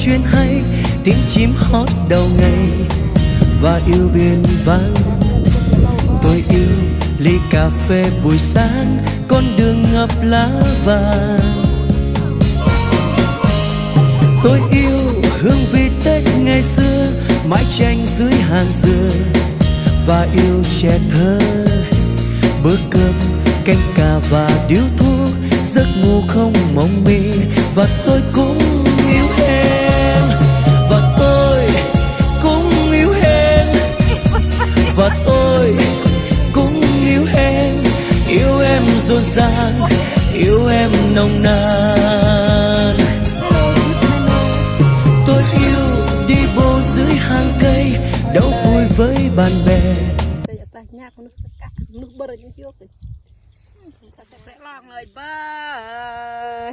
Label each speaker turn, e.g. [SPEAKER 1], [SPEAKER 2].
[SPEAKER 1] chuyện hay, tiếng chim hót đầu ngày và yêu biển vắng. Tôi yêu ly cà phê buổi sáng, con đường ngập lá vàng. Tôi yêu hương vị Tết ngày xưa, mái tranh dưới hàng dừa và yêu trẻ thơ, bữa cơm canh cà và điếu thuốc, giấc ngủ không mộng mị. Và tôi cũng yêu em, và tôi cũng yêu em, và tôi cũng yêu em rộn ràng, yêu em nồng nàn. Tôi yêu đi bộ dưới hàng cây, đâu vui với bạn bè.
[SPEAKER 2] Long lời ba